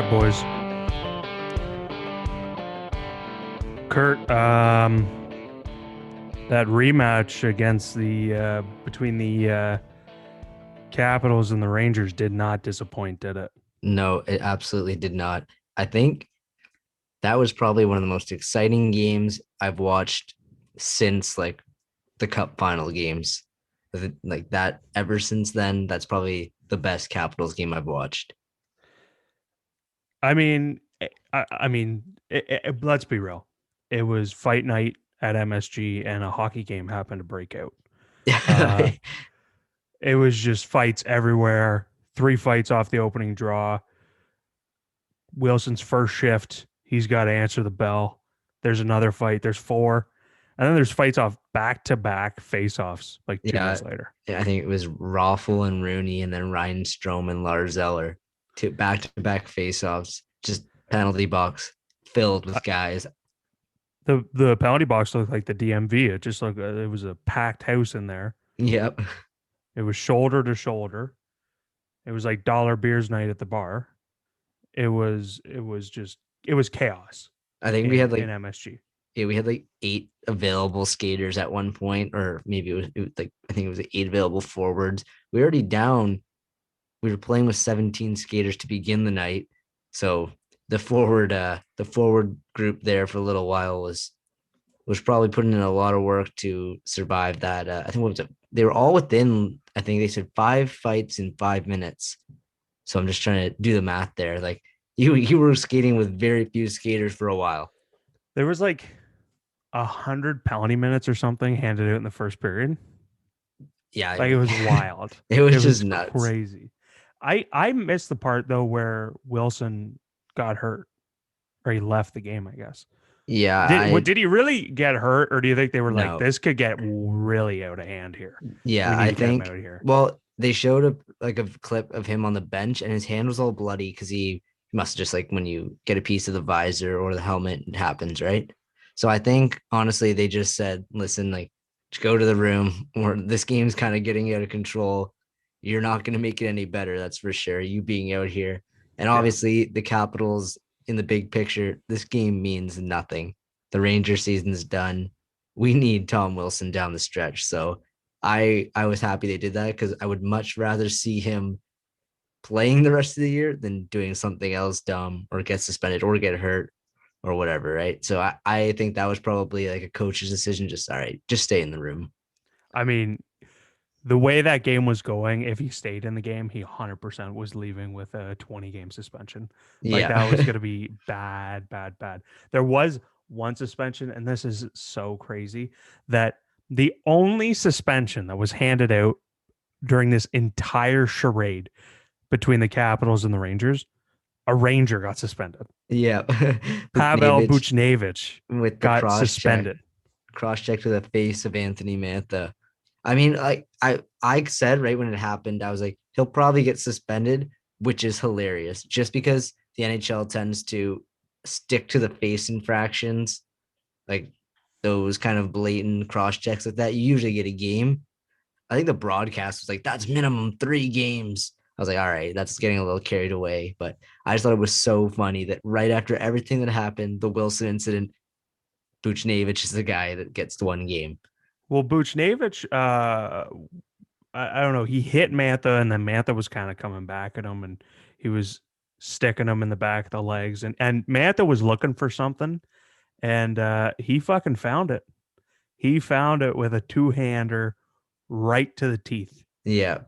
right, boys. Kurt, that rematch against the between the Capitals and the Rangers did not disappoint, did it? No, it absolutely did not. I think that was probably one of the most exciting games I've watched since like the Cup final games. Like that ever since then, that's probably the best Capitals game I've watched. I mean, let's be real. It was fight night at MSG, and a hockey game happened to break out. Uh, it was just fights everywhere. Three fights off the opening draw. Wilson's first shift, he's got to answer the bell. There's another fight. There's four. And then there's fights off back to back face offs like 2 minutes Yeah, later. I think it was Raffle and Rooney, and then Ryan Strome and Lars Eller, two back-to-back face-offs, just penalty box filled Uh, with guys. the penalty box looked like the DMV. It just looked it was a packed house in there. Yep. It was shoulder to shoulder. It was like dollar beers night at the bar. It was chaos I think we in had like MSG. yeah, we had like eight available skaters at one point, or maybe it was like I think it was like eight available forwards. We were already down. We were playing with 17 skaters to begin the night, so the forward group there for a little while was probably putting in a lot of work to survive that. I think what was it? They were all within. I think they said 5 fights in 5 minutes. So I'm just trying to do the math there. Like you were skating with very few skaters for a while. There was like 100 penalty minutes or something handed out in the first period. Yeah, Like it was wild. it was It just was nuts. crazy. I missed the part though where Wilson got hurt or he left the game, I guess. Yeah, Did he really get hurt, or do you think they were like, no. this could get really out of hand here? We Yeah, need I to get him out think. of here. Well, they showed a clip of him on the bench, and his hand was all bloody because he must just like when you get a piece of the visor or the helmet, it happens, right? So I think honestly, they just said, "Listen, like, just go to the room, or this game's kind of getting out of control. You're not going to make it any better, that's for sure. You being out here, and Yeah. obviously the Capitals in the big picture, this game means nothing. The Ranger season's done. We need Tom Wilson down the stretch, so." I was happy they did that because I would much rather see him playing the rest of the year than doing something else dumb or get suspended or get hurt or whatever, right? So I think that was probably like a coach's decision. Just all right, just stay in the room. I mean, the way that game was going, if he stayed in the game, he 100% was leaving with a 20 game suspension. Like that was Yeah. going to be bad, bad, bad. There was one suspension, and this is so crazy that the only suspension that was handed out during this entire charade between the Capitals and the Rangers, a Ranger got suspended. Yeah. Pavel Buchnevich Buchnevich with the got suspended. cross check to the face of Anthony Mantha. I mean, like I said right when it happened, I was like, he'll probably get suspended, which is hilarious, just because the NHL tends to stick to the face infractions, like those kind of blatant cross checks like that. You usually get a game. I think the broadcast was like, that's minimum 3 games. I was like, all right, that's getting a little carried away. But I just thought it was so funny that right after everything that happened, the Wilson incident, Buchnevich is the guy that gets the 1 game. Well, Buchnevich, I don't know. He hit Mantha, and then Mantha was kind of coming back at him, and he was sticking him in the back of the legs, and Mantha was looking for something, and he fucking found it. He found it with a two hander right to the teeth. Yeah,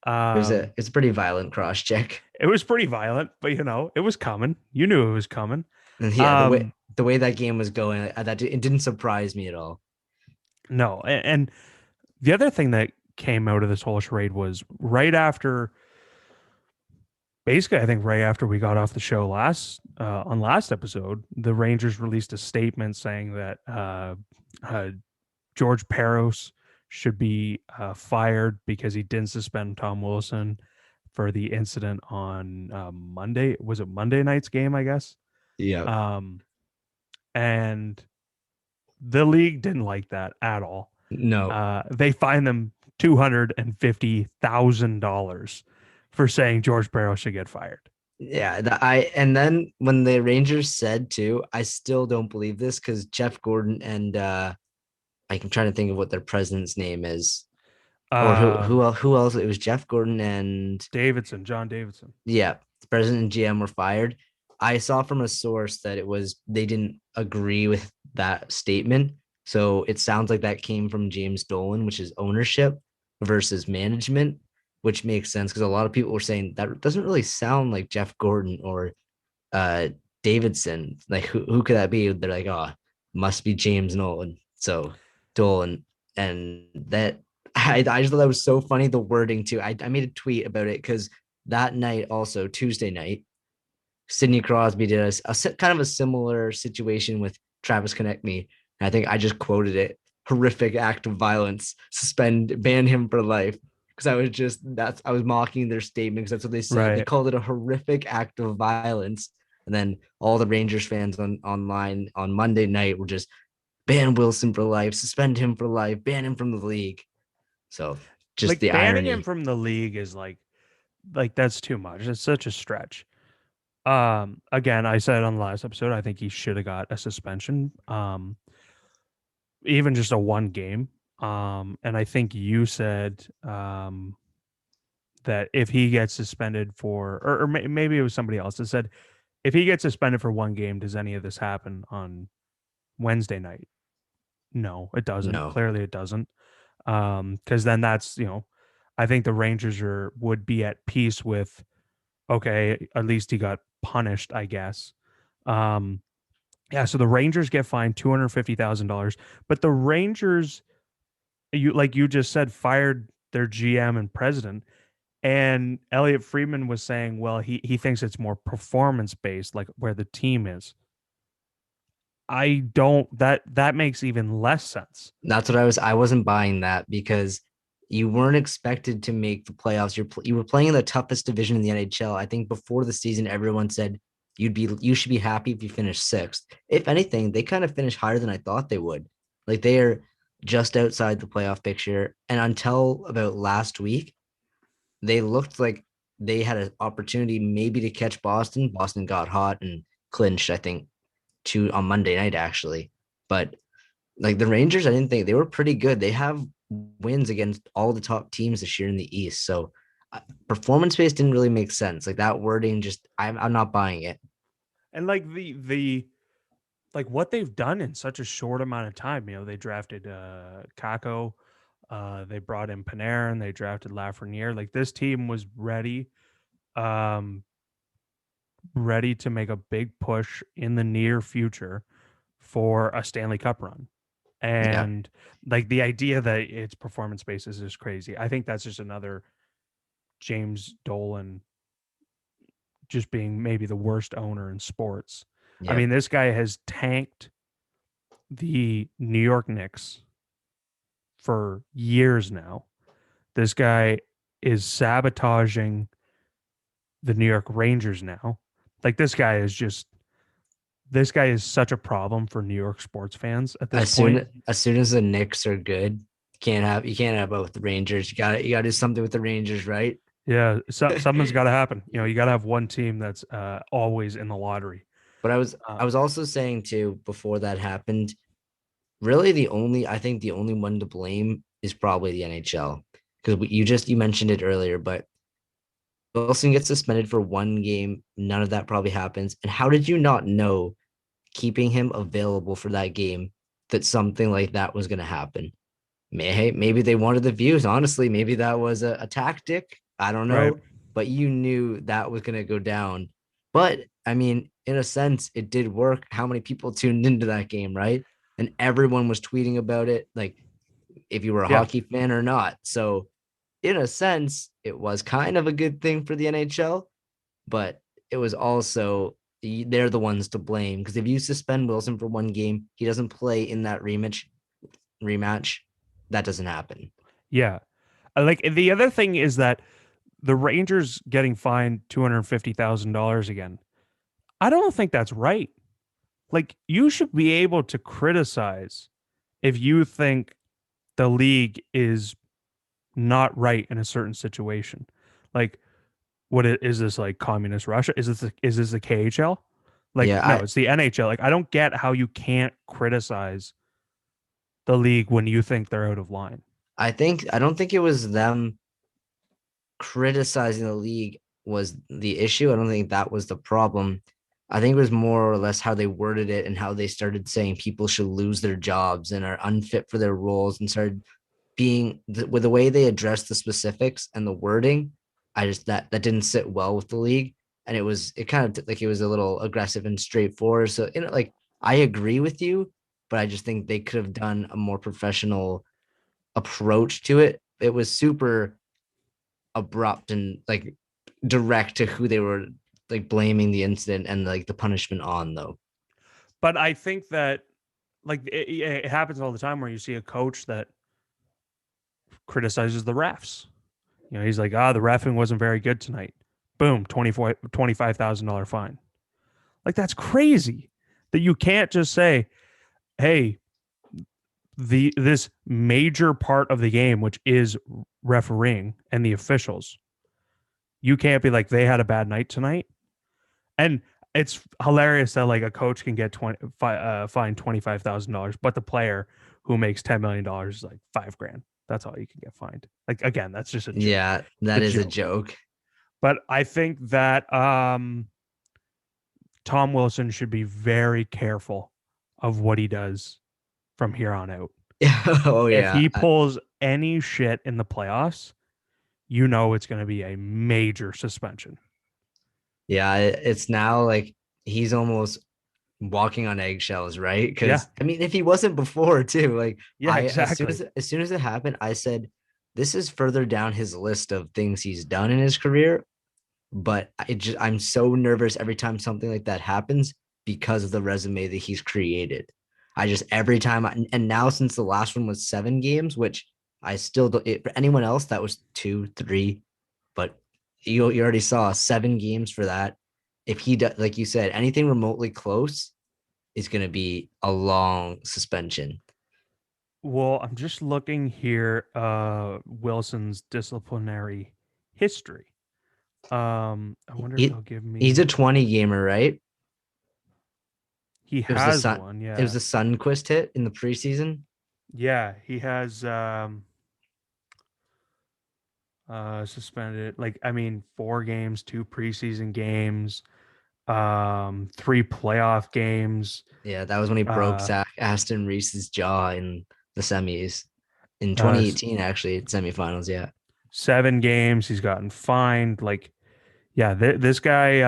Um, it's a pretty violent cross check. it was pretty violent, but it was coming. You knew it was coming. And yeah, Um, the way that game was going, that it didn't surprise me at all. no, and the other thing that came out of this whole charade was right after, basically, I think right after we got off the show on last episode, the Rangers released a statement saying that uh, George Peros should be fired because he didn't suspend Tom Wilson for the incident on Monday. Was it Monday night's game? I guess. Yeah. Um, and the league didn't like that at all. No. They fined them $250,000 for saying George Barrow should get fired. Yeah, and then when the Rangers said too, I still don't believe this because Jeff Gordon and I'm trying to think of what their president's name is, or Um, who else? It was Jeff Gordon and Davidson, John Davidson. yeah, the president and GM were fired. I saw from a source that it was they didn't agree with that statement. So it sounds like that came from James Dolan, which is ownership versus management, which makes sense because a lot of people were saying that doesn't really sound like Jeff Gordon or uh Davidson. Like who could that be? They're like, oh, must be James Nolan. So Dolan. And that I just thought that was so funny, the wording too. I made a tweet about it because that night, also Tuesday night, Sidney Crosby did kind of a similar situation with Travis Konechny. And I think I just quoted it: horrific act of violence, ban him for life. Because I was mocking their statement because that's what they said. They Right. called it a horrific act of violence, and then all the Rangers fans online on Monday night were just ban Wilson for life, suspend him for life, ban him from the league. So just Like the banning him irony. from the league is like that's too much. It's such a stretch. Again, I said on the last episode, I think he should have got a suspension. Even just a one game. And I think you said that if he gets suspended for, or maybe it was somebody else that said, if he gets suspended for one game, does any of this happen on Wednesday night? No, it doesn't. No, Clearly, it doesn't. Because then that's I think the Rangers would be at peace with, okay, at least he got punished, I guess. Um, yeah, so the Rangers get fined $250,000, but the Rangers, you like you just said, fired their GM and president. And Elliot Friedman was saying, well, he thinks it's more performance based, like where the team is. I don't that makes even less sense. that's what I wasn't buying that because you weren't expected to make the playoffs. You were playing in the toughest division in the NHL. I think before the season, everyone said you should be happy if you finish sixth. If anything, they kind of finished higher than I thought they would. Like they are just outside the playoff picture. And until about last week, they looked like they had an opportunity maybe to catch Boston. Boston got hot and clinched, I think, two on Monday night actually. But like the Rangers, I didn't think they were pretty good. They have wins against all the top teams this year in the East. So performance based didn't really make sense. Like that wording, just I'm not buying it. And like the like what they've done in such a short amount of time, they drafted Kako, they brought in Panarin, they drafted Lafreniere. Like this team was um ready to make a big push in the near future for a Stanley Cup run. Yeah, And like the idea that it's performance based is just crazy. I think that's just another James Dolan just being maybe the worst owner in sports. I yeah. mean, this guy has tanked the New York Knicks for years now. This guy is sabotaging the New York Rangers now. Like this guy is such a problem for New York sports fans at this point. As soon as the Knicks are good, you can't have both the Rangers. You got to do something with the Rangers, right? Yeah, something's got to happen. You got to have one team that's always in the lottery. But Uh, I was also saying too before that happened, really I think the only one to blame is probably the NHL because you mentioned it earlier, but Wilson gets suspended for one game. None of that probably happens. And how did you not know keeping him available for that game that something like that was going to happen? Maybe they wanted the views. Honestly, maybe that was a tactic. I don't right. know. But you knew that was going to go down. But I mean, in a sense, it did work. How many people tuned into that game, right? And everyone was tweeting about it, like if you were a Yeah. hockey fan or not. So, in a sense, it was kind of a good thing for the NHL, but it was also they're the ones to blame because if you suspend Wilson for one game, he doesn't play in that rematch. That doesn't happen. Yeah. Like the other thing is that the Rangers getting fined $250,000 again. I don't think that's right. Like you should be able to criticize if you think the league is not right in a certain situation. Like Is this like communist Russia? Is this the KHL? Like, Yeah, no, it's the NHL. Like, I don't get how you can't criticize the league when you think they're out of line. I don't think it was them criticizing the league was the issue. I don't think that was the problem. I think it was more or less how they worded it and how they started saying people should lose their jobs and are unfit for their roles and started with the way they addressed the specifics and the wording. I just that didn't sit well with the league, and it kind of like it was a little aggressive and straightforward. So like I agree with you, but I just think they could have done a more professional approach to it. It was super abrupt and like direct to who they were like blaming the incident and like the punishment on though. But I think that like it happens all the time where you see a coach that criticizes the refs. He's like, the refing wasn't very good tonight. Boom, $25,000 fine. Like, that's crazy that you can't just say, hey, this major part of the game, which is refereeing and the officials, you can't be like, they had a bad night tonight. And it's hilarious that like a coach can get fined $25,000, but the player who makes $10 million is like $5,000. That's all you can get fined. Like, again, that's just a joke. Yeah, It's that a is a joke. joke. But I think that Tom Wilson should be very careful of what he does from here on out. Oh If yeah. he pulls any shit in the playoffs, it's going to be a major suspension. Yeah, it's now like he's almost walking on eggshells, right? Yeah. Because I mean, if he wasn't before too, like Yeah, exactly. as soon as it happened, I said this is further down his list of things he's done in his career. But I'm so nervous every time something like that happens because of the resume that he's created. I just every time and now since the last one was 7 games, which I still don't. For anyone else that was 2, 3, but you already saw 7 games for that. If he does, like you said, anything remotely close is going to be a long suspension. Well, I'm just looking here Wilson's disciplinary history. I wonder if He they'll give he's a me 20 gamer, right? he It was the has sun. one, It was yeah. the Sunquist hit in the preseason. Yeah, he has suspended, like, I mean, 4 games, 2 preseason games, 3 playoff games, Yeah, that was when he broke uh Zach Aston Reese's jaw in the semis in uh 2018, actually, semifinals. Yeah. 7 games. He's gotten fined. Like, yeah, this guy,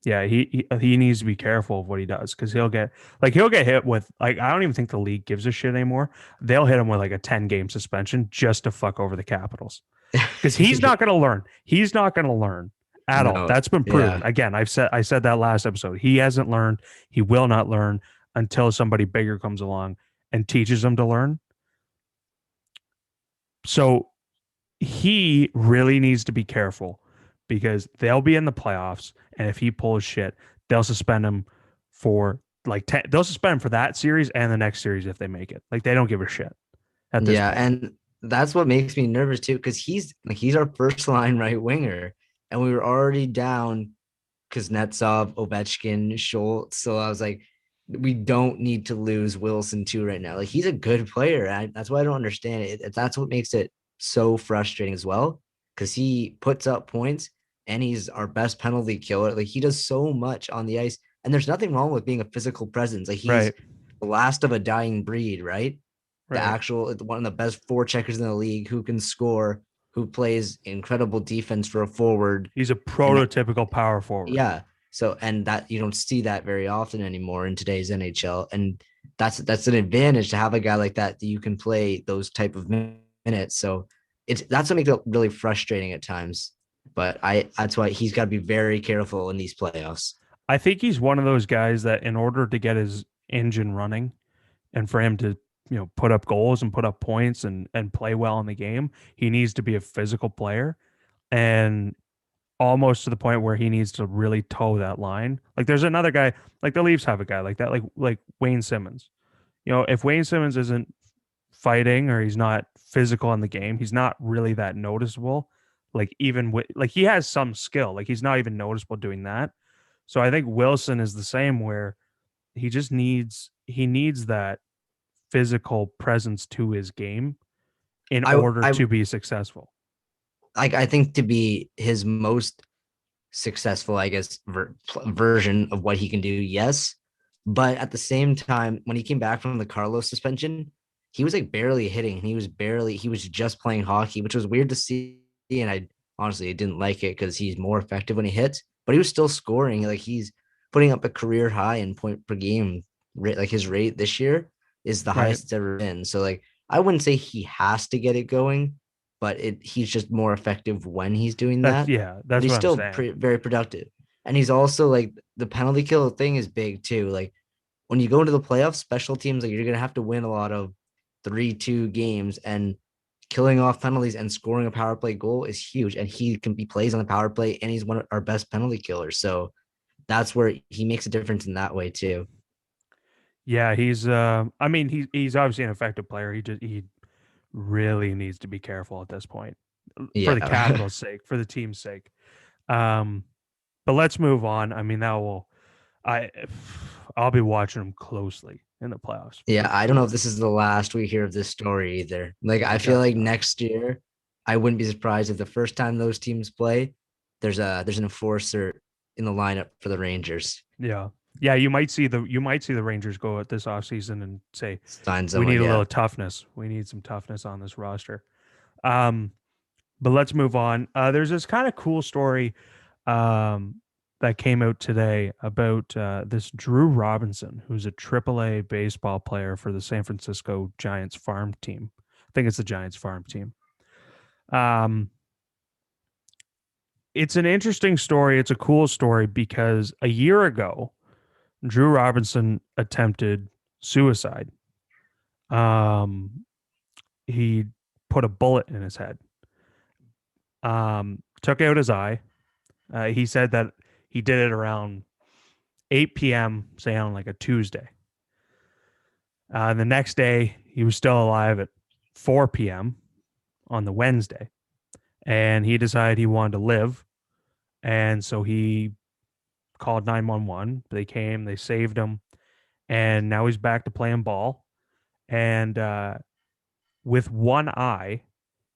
yeah, he needs to be careful of what he does because he'll get hit with, like, I don't even think the league gives a shit anymore. They'll hit him with like a 10 game suspension just to fuck over the Capitals because he's not going to learn. He's not going to learn at all. No. That's been proven. Yeah. Again, I said that last episode. He hasn't learned. He will not learn until somebody bigger comes along and teaches him to learn. So he really needs to be careful because they'll be in the playoffs, and if he pulls shit, they'll suspend him for like they'll suspend him for that series and the next series if they make it. Like, they don't give a shit at this Yeah. point. And that's what makes me nervous too, because he's our first line right winger. And we were already down Kuznetsov, Ovechkin, Schultz. So I was like, we don't need to lose Wilson too right now. Like he's a good player. That's why I don't understand it. That's what makes it so frustrating as well, because he puts up points and he's our best penalty killer. Like he does so much on the ice, and there's nothing wrong with being a physical presence. Like he's Right, the last of a dying breed, right? The right. actual one of the best forecheckers in the league who can score, who plays incredible defense for a forward, He's a and prototypical power forward. yeah. So and that you don't see that very often anymore in today's NHL, and that's an advantage to have a guy like that you can play those type of minutes. So that's what makes it really frustrating at times. But I that's why he's got to be very careful in these playoffs. I think he's one of those guys that in order to get his engine running and for him to put up goals and put up points and play well in the game, he needs to be a physical player. And almost to the point where he needs to really toe that line. Like, there's another guy, like the Leafs have a guy like that, like Wayne Simmons. If Wayne Simmons isn't fighting or he's not physical in the game, he's not really that noticeable. Like even with like he has some skill. Like he's not even noticeable doing that. So I think Wilson is the same where he needs that physical presence to his game in I order I to be successful. I think to be his most successful, I guess, version of what he can do, yes. But at the same time, when he came back from the Carlos suspension, he was like barely hitting. He was just playing hockey, which was weird to see. And I honestly I didn't like it because he's more effective when he hits, but he was still scoring. Like he's putting up a career high in point per game. Like his rate this year is the Right. highest it's ever been. So like I wouldn't say he has to get it going, but he's just more effective when he's doing That's that. yeah, But that's he's what I'm still saying. very productive. And he's also like the penalty kill thing is big too. Like when you go into the playoffs, special teams, like you're gonna have to win a lot of 3-2 games, and killing off penalties and scoring a power play goal is huge. And he plays on the power play, and he's one of our best penalty killers. So that's where he makes a difference in that way too. Yeah, he's I mean he's obviously an effective player. He really needs to be careful at this point for the Yeah. Capitals' sake, for the team's sake. Um but let's move on. I mean that will I I'll be watching him closely in the playoffs Yeah, for I don't know if sure. this is the last we hear of this story either. Like, I feel like Definitely not. next year, I wouldn't be surprised if the first time those teams play, there's an enforcer in the lineup for the Rangers. Yeah. Yeah, you might see the Rangers go at this offseason and say, Sign we need someone, a yeah. little toughness. We need some toughness on this roster. Um, but let's move on. There's this kind of cool story um, that came out today about this Drew Robinson, who's a AAA baseball player for the San Francisco Giants farm team. I think it's the Giants farm team. Um, it's an interesting story. It's a cool story because a year ago, Drew Robinson attempted suicide. Um, he put a bullet in his head, took out his eye. He said that he did it around 8 p.m., say on like a Tuesday. The next day, he was still alive at 4 p.m. on the Wednesday, and he decided he wanted to live. And so he called 911. They came, they saved him, and now he's back to playing ball. And with one eye,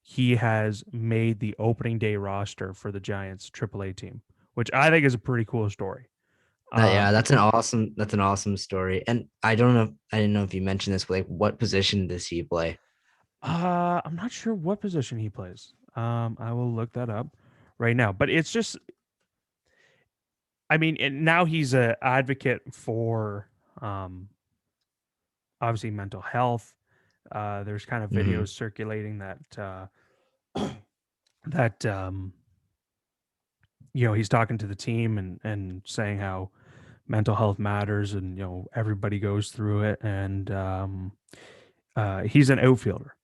he has made the opening day roster for the Giants AAA team, which I think is a pretty cool story. Yeah, Um, that's an awesome story. And I didn't know if you mentioned this, but like what position does he play? I'm not sure what position he plays. I will look that up right now. But it's just, I mean, now he's a advocate for um, obviously mental health. There's kind of Hmm. videos circulating that that he's talking to the team and saying how mental health matters and everybody goes through it and he's an outfielder,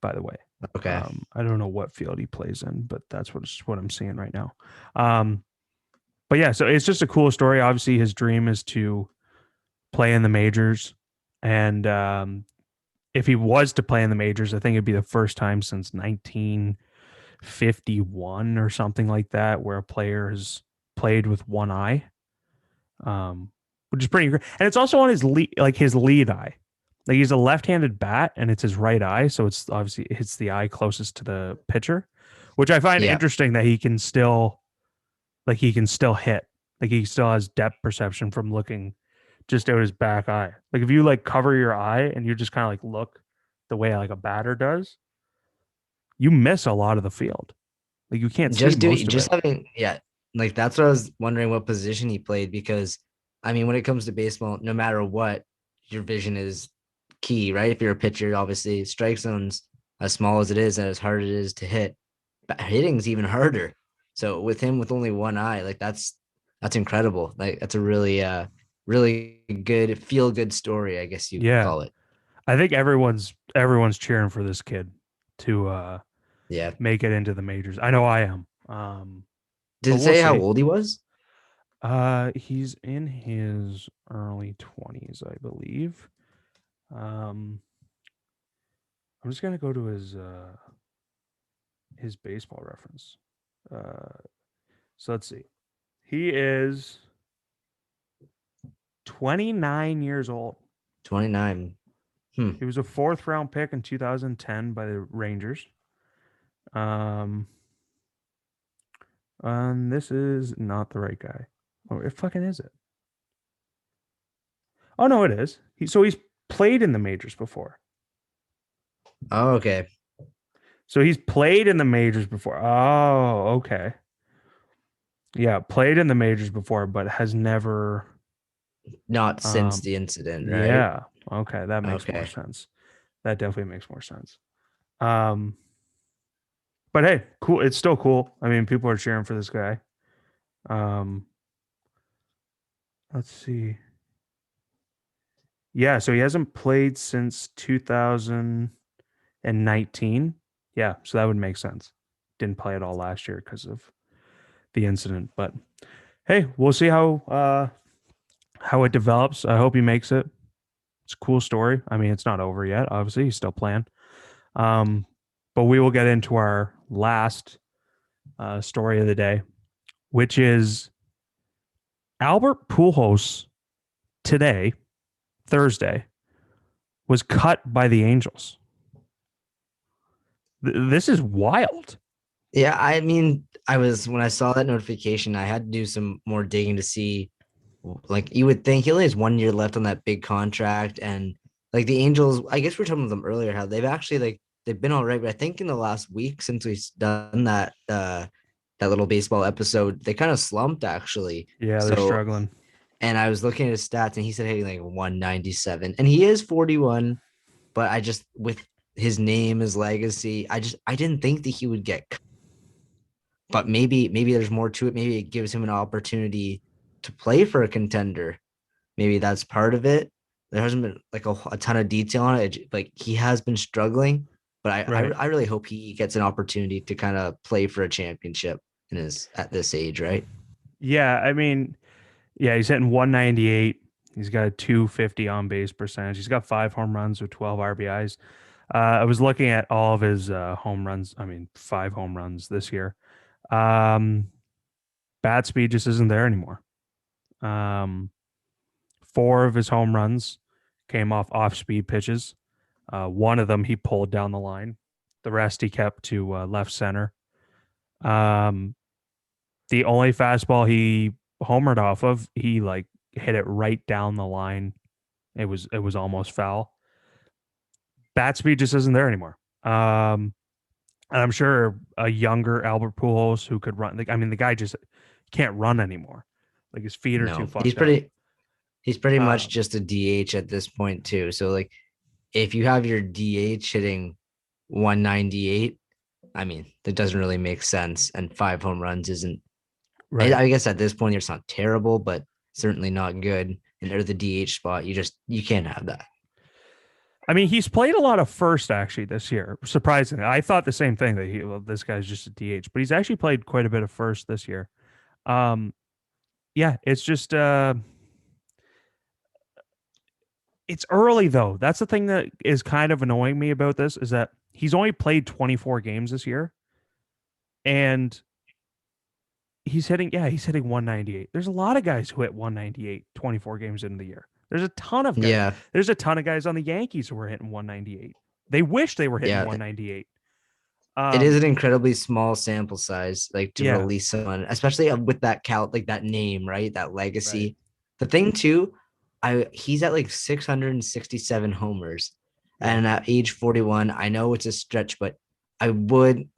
by the way. Okay. I don't know what field he plays in, but that's what I'm seeing right now. Um, but yeah, so it's just a cool story. Obviously, his dream is to play in the majors, and if he was to play in the majors, I think it'd be the first time since 1951 or something like that where a player has played with one eye, which is pretty. And it's also on his lead eye. Like he's a left-handed bat, and it's his right eye, so it's obviously it hits the eye closest to the pitcher, which I find Yeah. interesting that he can still hit. Like he still has depth perception from looking just out his back eye. Like if you like cover your eye and you just kind of like look the way like a batter does, you miss a lot of the field. Like you can't see most of Just it. having, yeah, like that's what I was wondering what position he played because I mean, when it comes to baseball, no matter what, your vision is key, right? If you're a pitcher, obviously strike zones as small as it is and as hard as it is to hit, but hitting's even harder. So with him with only one eye, like that's incredible. Like that's a really good feel good story, I guess you could Yeah. call it. I think everyone's cheering for this kid to Yeah. make it into the majors. I know I am. Did But it we'll say how see. old he was? He's in his early 20s, I believe. Um, I'm just gonna go to his baseball reference. Uh, so let's see. He is 29 years old. 29. Hmm. He was a fourth round pick in 2010 by the Rangers. Um, and this is not the right guy. Oh, it fucking is it? Oh no, it is. So he's played in the majors before. Oh, okay. So he's played in the majors before. Oh, okay. Yeah, played in the majors before, but has never. Not since Um, the incident, right? yeah. Okay, that makes more Okay. sense. That definitely makes more sense. Um, but hey, cool. It's still cool. I mean, people are cheering for this guy. Um, let's see. Yeah, so he hasn't played since 2019. Yeah, so that would make sense. Didn't play at all last year because of the incident. But hey, we'll see how it develops. I hope he makes it. It's a cool story. I mean, it's not over yet. Obviously, he's still playing. Um, but we will get into our last story of the day, which is Albert Pujols today, Thursday, was cut by the Angels. This is wild. Yeah, I mean, I was when I saw that notification, I had to do some more digging to see. Like you would think he only has 1 year left on that big contract, and like the Angels, I guess we were talking about them earlier, how they've actually like they've been all right, but I think in the last week since we've done that little baseball episode, they kind of slumped actually. Yeah, they're So, struggling. and I was looking at his stats, and he said hitting like 197, and he is 41, but I just with his name, his legacy, I didn't think that he would get, but maybe there's more to it. Maybe it gives him an opportunity to play for a contender. Maybe that's part of it. There hasn't been like a ton of detail on it. Like he has been struggling, but Right. I really hope he gets an opportunity to kind of play for a championship in his at this age, right? Yeah, I mean, yeah, he's hitting 198. He's got a 250 on base percentage. He's got 5 home runs with 12 RBIs. I was looking at all of his home runs. I mean, 5 home runs this year. Um, Bat speed just isn't there anymore. Um, 4 of his home runs came off speed pitches. One of them he pulled down the line. The rest he kept to left center. Um, the only fastball he homered off of, he like hit it right down the line. It was almost foul. Bat speed just isn't there anymore. And I'm sure a younger Albert Pujols who could run. Like, I mean, the guy just can't run anymore. Like his feet are too No, fucked up. he's pretty much Uh, just a DH at this point too. So like if you have your DH hitting 198, I mean, that doesn't really make sense. And 5 home runs isn't, right. I guess at this point, it's not terrible, but certainly not good. And they're the DH spot. You can't have that. I mean, he's played a lot of first actually this year. Surprisingly, I thought the same thing that this guy's just a DH, but he's actually played quite a bit of first this year. Um, yeah, it's just it's early though. That's the thing that is kind of annoying me about this is that he's only played 24 games this year, and he's hitting 198. There's a lot of guys who hit 198 24 games into the year. There's a ton of guys. Yeah. There's a ton of guys on the Yankees who are hitting 198. They wish they were hitting Yeah. 198. It is Um, an incredibly small sample size, like to yeah, release someone, especially with that like that name, right? That right. legacy. The thing too, he's at like 667 homers, Yeah. and at age 41, I know it's a stretch, but I would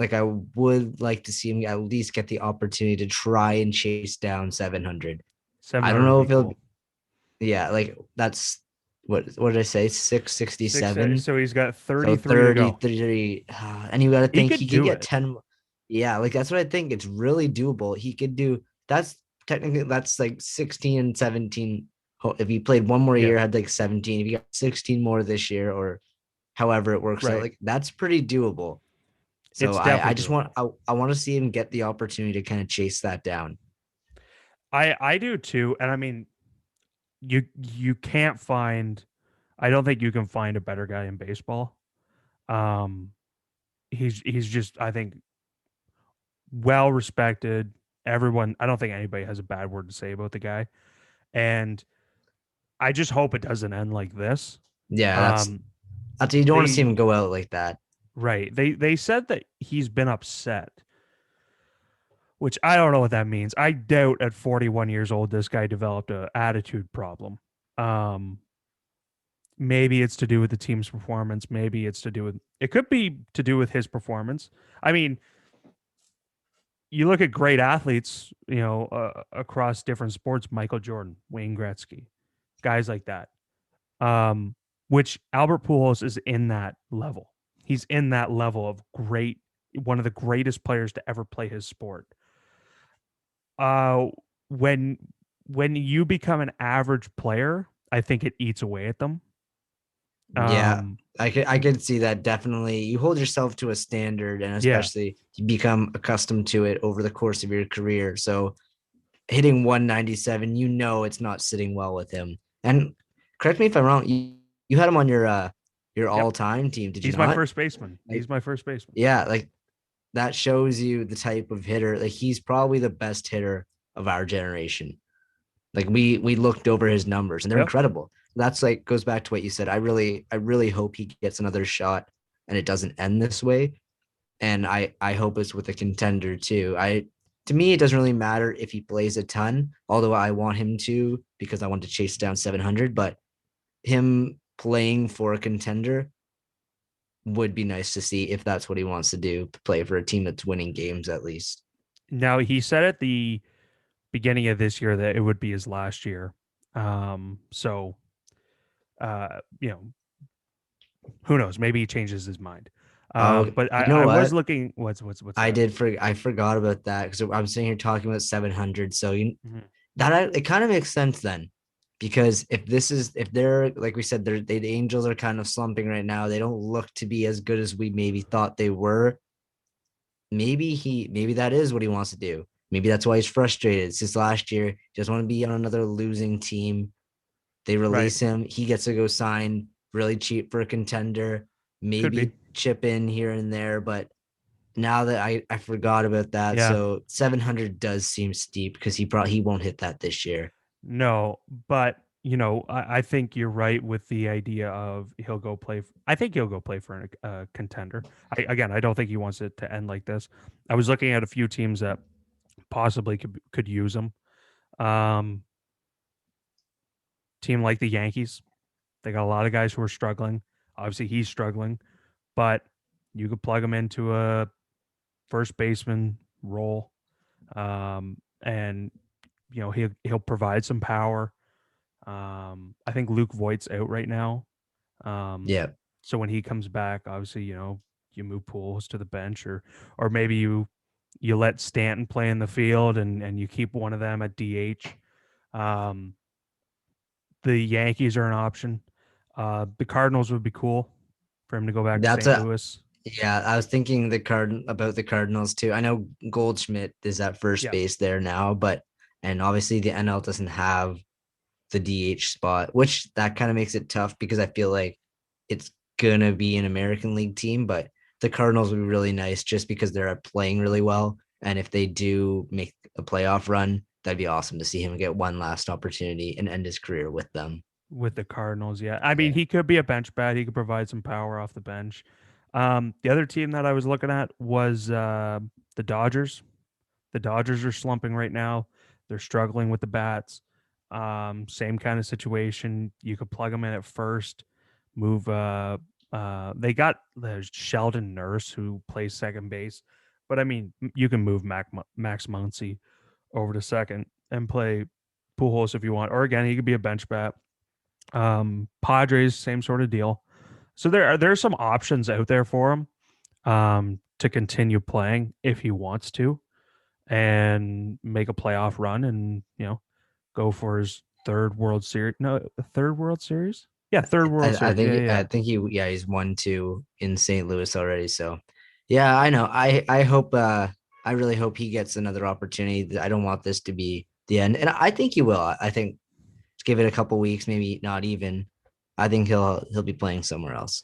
like to see him at least get the opportunity to try and chase down 700. I don't 700 would know be if he'll, cool. yeah, like that's what did I say? Six. 667. So he's got So 33 to go. 33, and you got to He think could he could do get it. 10. Yeah, like that's what I think. It's really doable. He could do that's technically that's like 16 and 17. If he played one more Yeah. year, had like 17. If he got 16 more this year, or however it works out, Right. like that's pretty doable. So It's I definitely just want doable. I want to see him get the opportunity to kind of chase that down. I do too. And I mean, you can't find I don't think you can find a better guy in baseball. Um he's just I think well respected. Everyone, I don't think anybody has a bad word to say about the guy. And I just hope it doesn't end like this. Yeah, Um, that's you don't want to see him they go out like that. right. They said that he's been upset, which I don't know what that means. I doubt at 41 years old this guy developed a attitude problem. Um, maybe it's to do with the team's performance. Maybe it's to do with it could be to do with his performance. I mean, you look at great athletes, across different sports, Michael Jordan, Wayne Gretzky, guys like that. Um, which Albert Pujols is in that level. He's in that level of great, one of the greatest players to ever play his sport. Uh, when when you become an average player, I think it eats away at them. Yeah, Um, I could see that definitely. You hold yourself to a standard, and yeah, especially you become accustomed to it over the course of your career. So hitting 197, it's not sitting well with him. And correct me if I'm wrong, you had him on your yep. all-time team, did you He's my not? first baseman. Like, He's my first baseman. yeah, like that shows you the type of hitter. Like he's probably the best hitter of our generation. Like we looked over his numbers and they're Yep. incredible. That's like goes back to what you said. I really hope he gets another shot and it doesn't end this way. And I hope it's with a contender too. To me it doesn't really matter if he plays a ton, although I want him to because I want to chase down 700, but him playing for a contender would be nice to see if that's what he wants to do, play for a team that's winning games at least. Now he said at the beginning of this year that it would be his last year. So you know, who knows? Maybe he changes his mind. Oh, But you know I was what? looking. What's that? I forgot about that because I'm sitting here talking about 700. So Mhm. it kind of makes sense then, because if they're like we said, the Angels are kind of slumping right now. They don't look to be as good as we maybe thought they were. Maybe that is what he wants to do. Maybe that's why he's frustrated. Since last year, he doesn't want to be on another losing team. They Right. release him. He gets to go sign really cheap for a contender. Could be. Maybe chip in here and there, but now that I forgot about that, Yeah. so 700 does seem steep because he won't hit that this year. No, but I think you're right with the idea of he'll go play. I think he'll go play for a contender. Again, I don't think he wants it to end like this. I was looking at a few teams that possibly could use him. Um, team like the Yankees, they got a lot of guys who are struggling. Obviously, he's struggling, but you could plug him into a first baseman role, and he'll provide some power. I think Luke Voigt's out right now. Um, Yeah, so when he comes back, obviously, you move Pujols to the bench, or maybe you let Stanton play in the field and you keep one of them at DH. Um, the Yankees are an option. The Cardinals would be cool for him to go back to that's St. a Louis. yeah. I was thinking about the Cardinals too. I know Goldschmidt is at first Yeah, base there now, but and obviously the NL doesn't have the DH spot, which that kind of makes it tough because I feel like it's gonna be an American League team, but the Cardinals would be really nice just because they're playing really well. And if they do make a playoff run, that'd be awesome to see him get one last opportunity and end his career with them. with the Cardinals. Yeah, I mean Yeah. he could be a bench bat. He could provide some power off the bench. The other team that I was looking at was the Dodgers. The Dodgers are slumping right now. They're struggling with the bats. Same kind of situation. You could plug them in at first. Move. They got there's Sheldon Nurse who plays second base, but I mean you can move Max Muncy over to second and play Pujols if you want. Or again, he could be a bench bat. Padres, same sort of deal. So there's some options out there for him to continue playing if he wants to and make a playoff run and go for his third World Series. No, third World Series. Yeah, third World I Series. Yeah, think yeah. I think he's won two in St. Louis already. So yeah, I know. I hope I really hope he gets another opportunity. I don't want this to be the end. And I think he will. I think give it a couple weeks, maybe not even. I think he'll be playing somewhere else.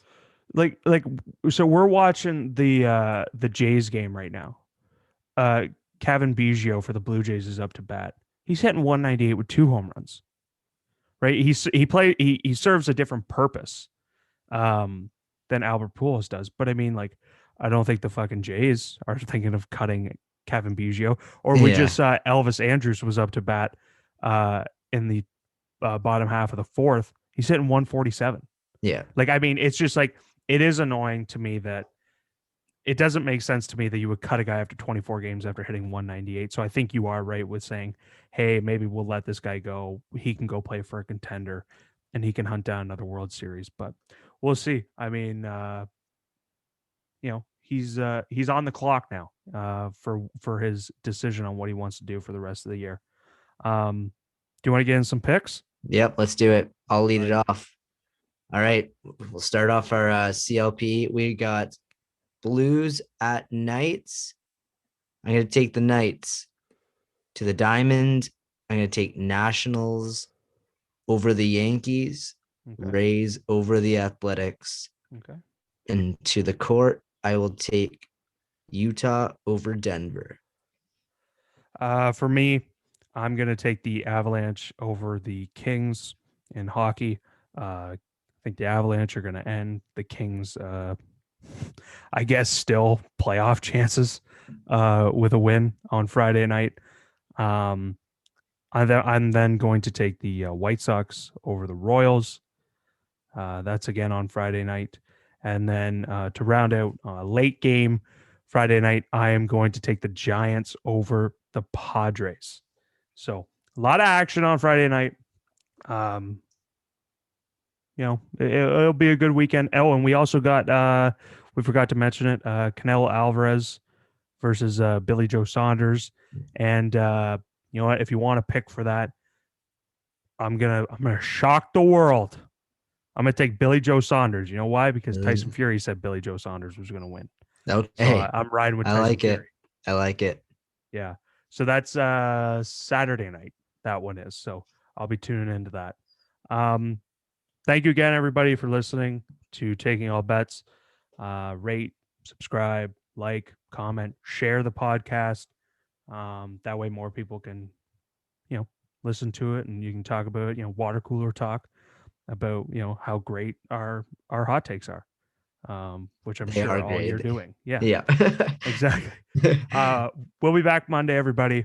Like so we're watching the Jays game right now. uh, Kevin Biggio for the Blue Jays is up to bat. He's hitting 198 with 2 home runs. Right? He serves a different purpose than Albert Pujols does. But I mean, like, I don't think the fucking Jays are thinking of cutting Kevin Biggio. Or we Yeah. just saw Elvis Andrews was up to bat in the bottom half of the fourth. He's hitting 147. Yeah. Like, I mean, it's just like it is annoying to me that it doesn't make sense to me that you would cut a guy after 24 games after hitting 198. So I think you are right with saying, hey, maybe we'll let this guy go. He can go play for a contender and he can hunt down another World Series. But we'll see. I mean, he's on the clock now for his decision on what he wants to do for the rest of the year. Do you want to get in some picks? Yep. Let's do it. I'll lead All it right. off. All right. We'll start off our CLP. We got Blues at Knights. I'm going to take the Knights. To the Diamond, I'm going to take Nationals over the Yankees, Okay. Rays over the Athletics. Okay. And to the court, I will take Utah over Denver. For me, I'm going to take the Avalanche over the Kings in hockey. I think the Avalanche are going to end the Kings, I guess, still playoff chances with a win on Friday night. I'm then going to take the White Sox over the Royals. That's again on Friday night. And then to round out late game Friday night, I am going to take the Giants over the Padres. So a lot of action on Friday night. Um, it'll be a good weekend. Oh, and we also got we forgot to mention it, Canelo Alvarez versus Billy Joe Saunders. And you know what? If you want to pick for that, I'm gonna shock the world. I'm gonna take Billy Joe Saunders. You know why? Because Tyson Fury said Billy Joe Saunders was gonna win. So Okay. I'm riding with I Tyson like it. Fury. I like it. Yeah. So that's Saturday night. That one is. So I'll be tuning into that. Um, thank you again, everybody, for listening to Taking All Bets. Rate, subscribe, like, comment, share the podcast. That way more people can, you know, listen to it and you can talk about it, water cooler talk about, how great our hot takes are. Which I'm They are sure all you're great. doing. Yeah, Yeah. exactly. We'll be back Monday, everybody.